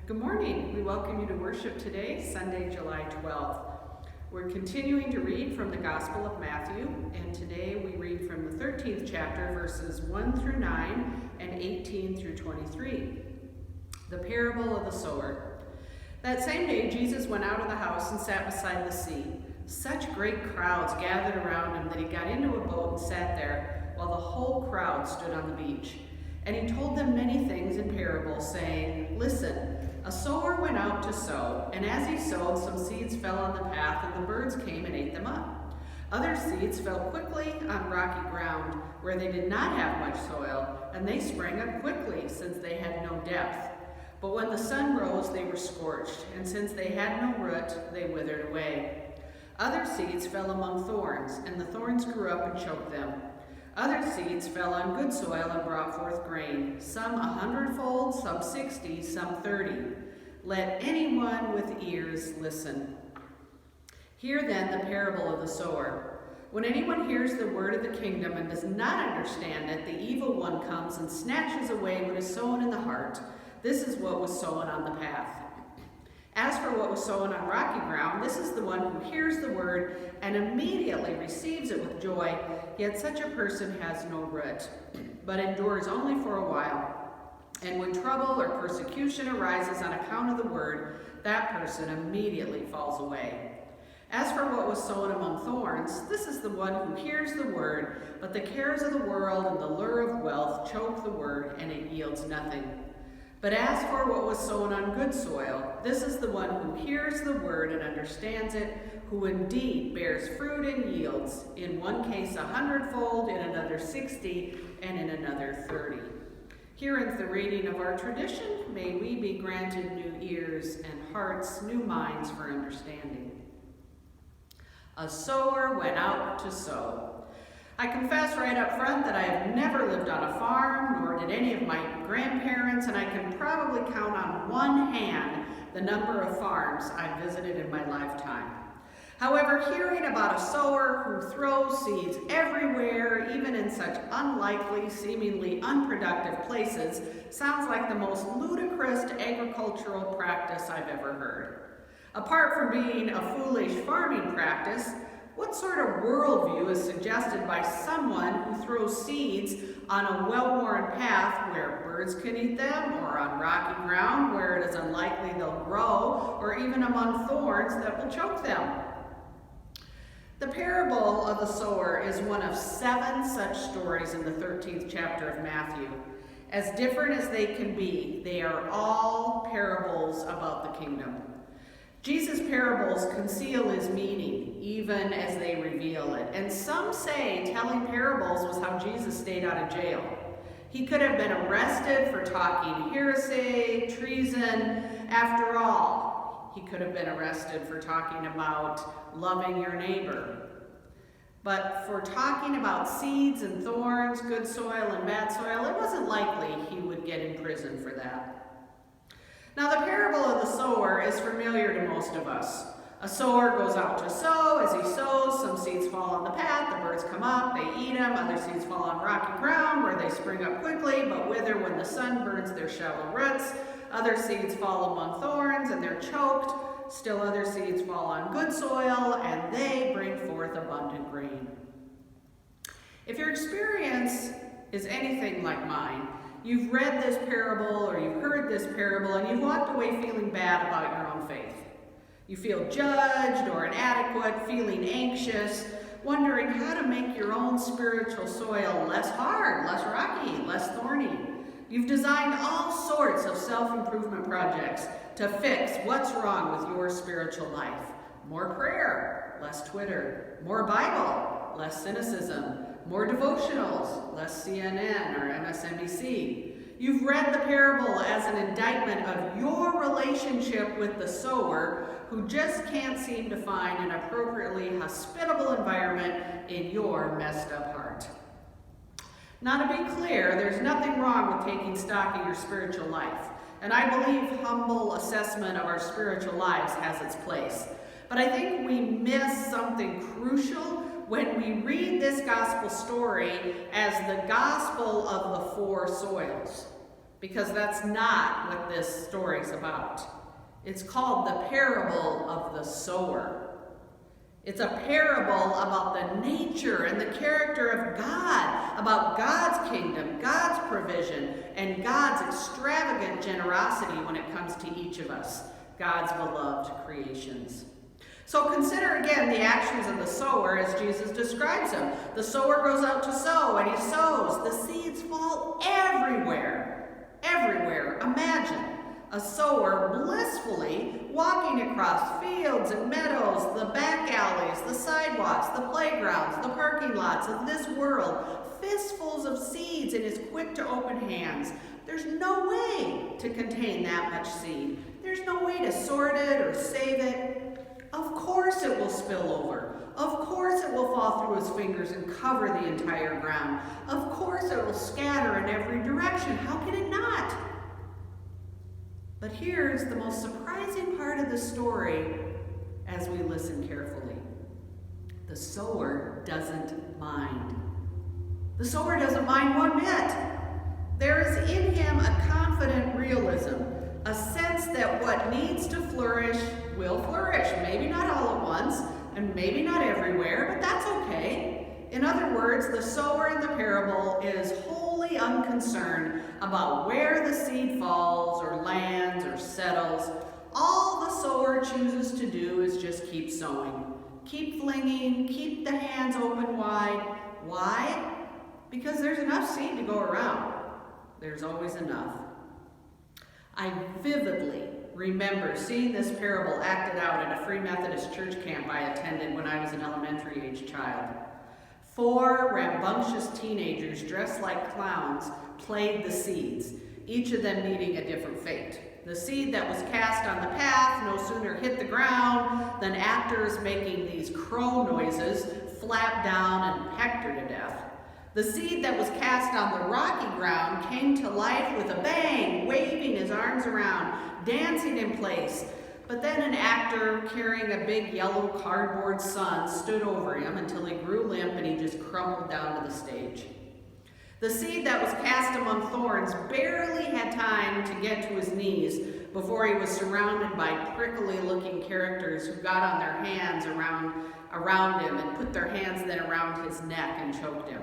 Good morning. We welcome you to worship today, Sunday, July 12th. We're continuing to read from the Gospel of Matthew, and today we read from the 13th chapter, verses 1 through 9 and 18 through 23. The parable of the sower. That same day, Jesus went out of the house and sat beside the sea. Such great crowds gathered around him that he got into a boat and sat there, while the whole crowd stood on the beach. And he told them many things in parables, saying, "Listen, a sower went out to sow, and as he sowed, some seeds fell on the path, and the birds came and ate them up. Other seeds fell quickly on rocky ground, where they did not have much soil, and they sprang up quickly, since they had no depth. But when the sun rose, they were scorched, and since they had no root, they withered away. Other seeds fell among thorns, and the thorns grew up and choked them. Other seeds fell on good soil and brought forth grain, some 100-fold, some 60, some 30. Let anyone with ears listen. Hear then the parable of the sower. When anyone hears the word of the kingdom and does not understand it, the evil one comes and snatches away what is sown in the heart. This is what was sown on the path. As for what was sown on rocky ground, this is the one who hears the word and immediately receives it with joy, yet such a person has no root, but endures only for a while. And when trouble or persecution arises on account of the word, that person immediately falls away. As for what was sown among thorns, this is the one who hears the word, but the cares of the world and the lure of wealth choke the word, and it yields nothing. But as for what was sown on good soil, this is the one who hears the word and understands it, who indeed bears fruit and yields, in one case 100-fold, in another 60, and in another 30. Here ends the reading of our tradition. May we be granted new ears and hearts, new minds for understanding. A sower went out to sow. I confess right up front that I have never lived on a farm, nor did any of my grandparents, and I can probably count on one hand the number of farms I've visited in my lifetime. However, hearing about a sower who throws seeds everywhere, even in such unlikely, seemingly unproductive places, sounds like the most ludicrous agricultural practice I've ever heard. Apart from being a foolish farming practice, what sort of worldview is suggested by someone who throws seeds on a well-worn path where birds can eat them, or on rocky ground where it is unlikely they'll grow, or even among thorns that will choke them? The parable of the sower is one of 7 such stories in the 13th chapter of Matthew. As different as they can be, they are all parables about the kingdom. Jesus' parables conceal his meaning, even as they reveal it. And some say telling parables was how Jesus stayed out of jail. He could have been arrested for talking heresy, treason. After all, he could have been arrested for talking about loving your neighbor. But for talking about seeds and thorns, good soil and bad soil, it wasn't likely he would get in prison for that. Now, the parable of the sower is familiar to most of us. A sower goes out to sow. As he sows, some seeds fall on the path, the birds come up, they eat them. Other seeds fall on rocky ground where they spring up quickly but wither when the sun burns their shallow roots. Other seeds fall among thorns and they're choked. Still other seeds fall on good soil and they bring forth abundant grain. If your experience is anything like mine, you've read this parable or you've heard this parable and you've walked away feeling bad about your own faith. You feel judged or inadequate, feeling anxious, wondering how to make your own spiritual soil less hard, less rocky, less thorny. You've designed all sorts of self-improvement projects to fix what's wrong with your spiritual life. More prayer, less Twitter. More Bible, less cynicism. More devotionals, less CNN or MSNBC. You've read the parable as an indictment of your relationship with the sower who just can't seem to find an appropriately hospitable environment in your messed up heart. Now, to be clear, there's nothing wrong with taking stock of your spiritual life, and I believe humble assessment of our spiritual lives has its place. But I think we miss something crucial when we read this gospel story as the gospel of the 4 soils. because that's not what this story's about. It's called the parable of the sower. It's a parable about the nature and the character of God, about God's kingdom, God's provision, and God's extravagant generosity when it comes to each of us, God's beloved creations. So consider again the actions of the sower as Jesus describes them. The sower goes out to sow, and he sows. The seeds fall everywhere. Everywhere. Imagine a sower blissfully walking across fields and meadows, the back alleys, the sidewalks, the playgrounds, the parking lots of this world, fistfuls of seeds in his quick to open hands. There's no way to contain that much seed. There's no way to sort it or save it. Of course it will spill over. Of course it will fall through his fingers and cover the entire ground. Of course it will scatter in every direction. How can it not? But here's the most surprising part of the story as we listen carefully. The sower doesn't mind. The sower doesn't mind one bit. There is in him a confident realism, a sense that what needs to flourish will flourish. Maybe not all at once, and maybe not everywhere, but that's okay. In other words, the sower in the parable is wholly unconcerned about where the seed falls or lands or settles. All the sower chooses to do is just keep sowing. Keep flinging, keep the hands open wide. Why? Because there's enough seed to go around. There's always enough. I vividly remember seeing this parable acted out at a Free Methodist church camp I attended when I was an elementary-age child. 4 rambunctious teenagers dressed like clowns played the seeds, each of them meeting a different fate. The seed that was cast on the path no sooner hit the ground than actors making these crow noises flapped down and pecked her to death. The seed that was cast on the rocky ground came to life with a bang, waving his arms around, dancing in place. But then an actor carrying a big yellow cardboard sun stood over him until he grew limp and he just crumpled down to the stage. The seed that was cast among thorns barely had time to get to his knees before he was surrounded by prickly-looking characters who got on their hands around him and put their hands then around his neck and choked him.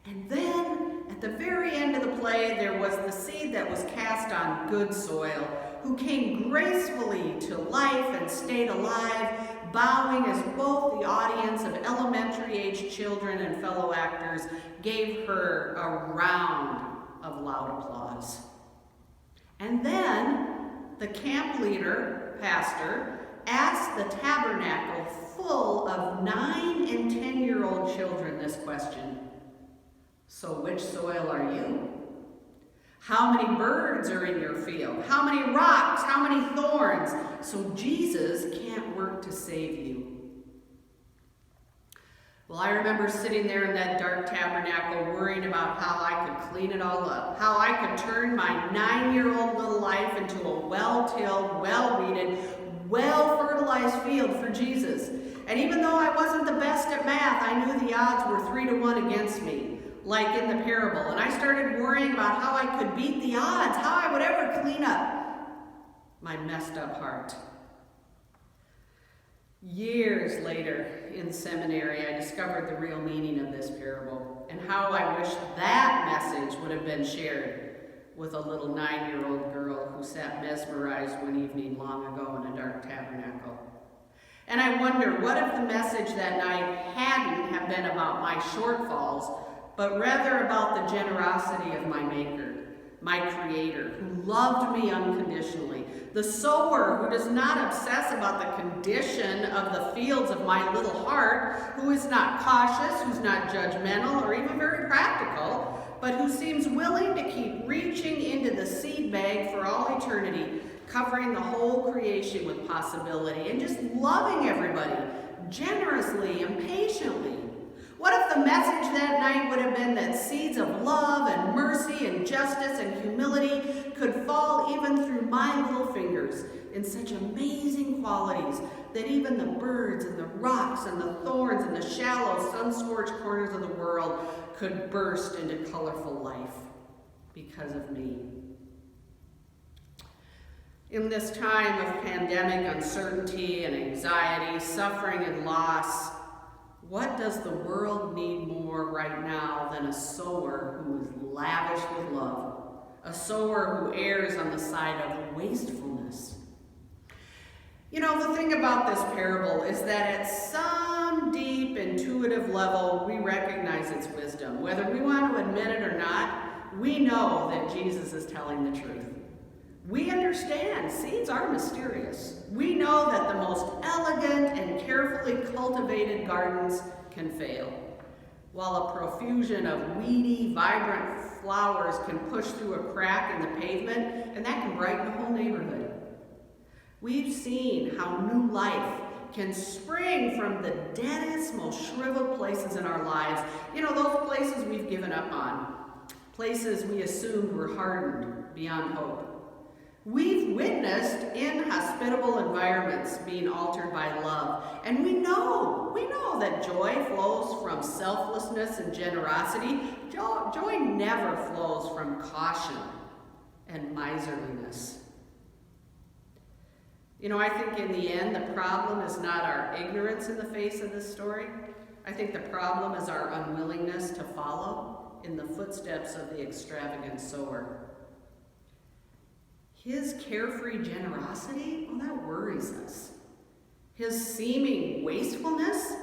And then, at the very end of the play, there was the seed that was cast on good soil, who came gracefully to life and stayed alive, bowing as both the audience of elementary-aged children and fellow actors gave her a round of loud applause. And then, the camp leader, pastor, asked the tabernacle full of 9 and 10-year-old children this question. So which soil are you? How many birds are in your field? How many rocks? How many thorns? So Jesus can't work to save you. Well, I remember sitting there in that dark tabernacle worrying about how I could clean it all up, how I could turn my 9-year-old little life into a well-tilled, well-weeded, well-fertilized field for Jesus. And even though I wasn't the best at math, I knew the odds were 3-1 against me, like in the parable. And I started worrying about how I could beat the odds, how I would ever clean up my messed up heart. Years later in seminary, I discovered the real meaning of this parable and how I wish that message would have been shared with a little 9-year-old girl who sat mesmerized one evening long ago in a dark tabernacle. And I wonder, what if the message that night hadn't have been about my shortfalls, but rather about the generosity of my Maker, my Creator, who loved me unconditionally, the sower who does not obsess about the condition of the fields of my little heart, who is not cautious, who's not judgmental, or even very practical, but who seems willing to keep reaching into the seed bag for all eternity, covering the whole creation with possibility, and just loving everybody generously and patiently. What if the message that night would have been that seeds of love and mercy and justice and humility could fall even through my little fingers in such amazing qualities that even the birds and the rocks and the thorns and the shallow, sun-scorched corners of the world could burst into colorful life? because of me. In this time of pandemic uncertainty and anxiety, suffering and loss, what does the world need more right now than a sower who is lavish with love? A sower who errs on the side of wastefulness. You know, the thing about this parable is that at some deep intuitive level, we recognize its wisdom. Whether we want to admit it or not, we know that Jesus is telling the truth. We understand seeds are mysterious. We know that the most elegant and carefully cultivated gardens can fail, while a profusion of weedy, vibrant flowers can push through a crack in the pavement, and that can brighten the whole neighborhood. We've seen how new life can spring from the deadest, most shriveled places in our lives. You know, those places we've given up on, places we assumed were hardened beyond hope. We've witnessed inhospitable environments being altered by love, and we know that joy flows from selflessness and generosity. Joy never flows from caution and miserliness. You know, I think in the end, the problem is not our ignorance in the face of this story. I think the problem is our unwillingness to follow in the footsteps of the extravagant sower. His carefree generosity, well, that worries us. His seeming wastefulness,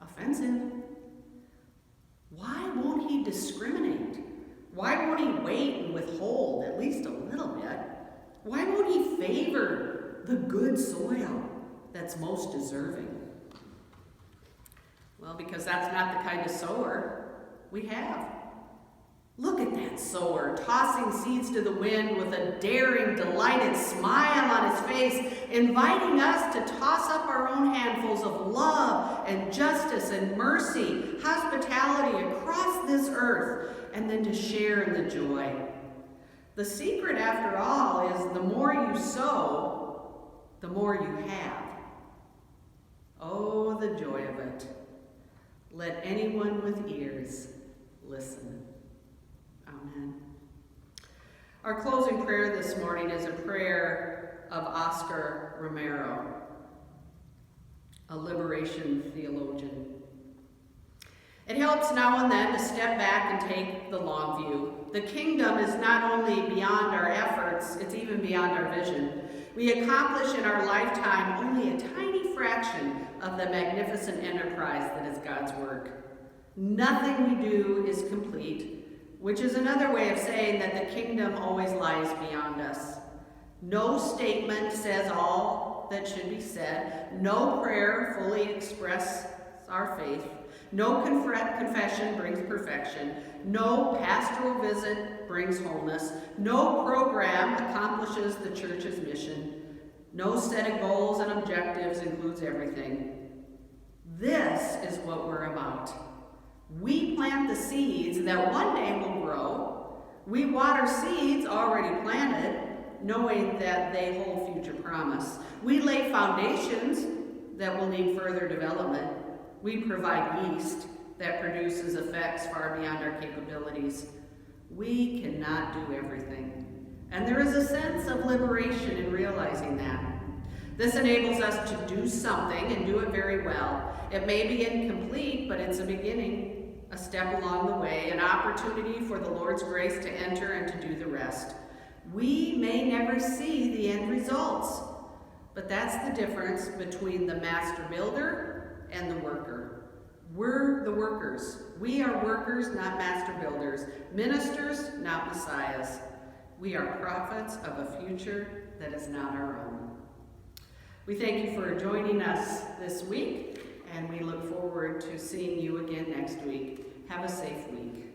offensive. Why won't he discriminate? Why won't he wait and withhold at least a little bit? Why won't he favor the good soil that's most deserving? Well, because that's not the kind of sower we have. Look at that sower, tossing seeds to the wind with a daring, delighted smile on his face, inviting us to toss up our own handfuls of love and justice and mercy, hospitality across this earth, and then to share in the joy. The secret, after all, is the more you sow, the more you have. Oh, the joy of it. Let anyone with ears listen. Amen. Our closing prayer this morning is a prayer of Oscar Romero, a liberation theologian. It helps now and then to step back and take the long view. The kingdom is not only beyond our efforts, it's even beyond our vision. We accomplish in our lifetime only a tiny fraction of the magnificent enterprise that is God's work. Nothing we do is complete, which is another way of saying that the kingdom always lies beyond us. No statement says all that should be said. No prayer fully expresses our faith. No confession brings perfection. No pastoral visit brings wholeness. No program accomplishes the church's mission. No set of goals and objectives includes everything. This is what we're about. We plant the seeds that one day will grow. We water seeds already planted, knowing that they hold future promise. We lay foundations that will need further development. We provide yeast that produces effects far beyond our capabilities. We cannot do everything. And there is a sense of liberation in realizing that. This enables us to do something and do it very well. It may be incomplete, but it's a beginning. A step along the way, an opportunity for the Lord's grace to enter and to do the rest. We may never see the end results, but that's the difference between the master builder and the worker. We're the workers. We are workers, not master builders. Ministers, not messiahs. We are prophets of a future that is not our own. We thank you for joining us this week, and we look forward to seeing you again next week. Have a safe week.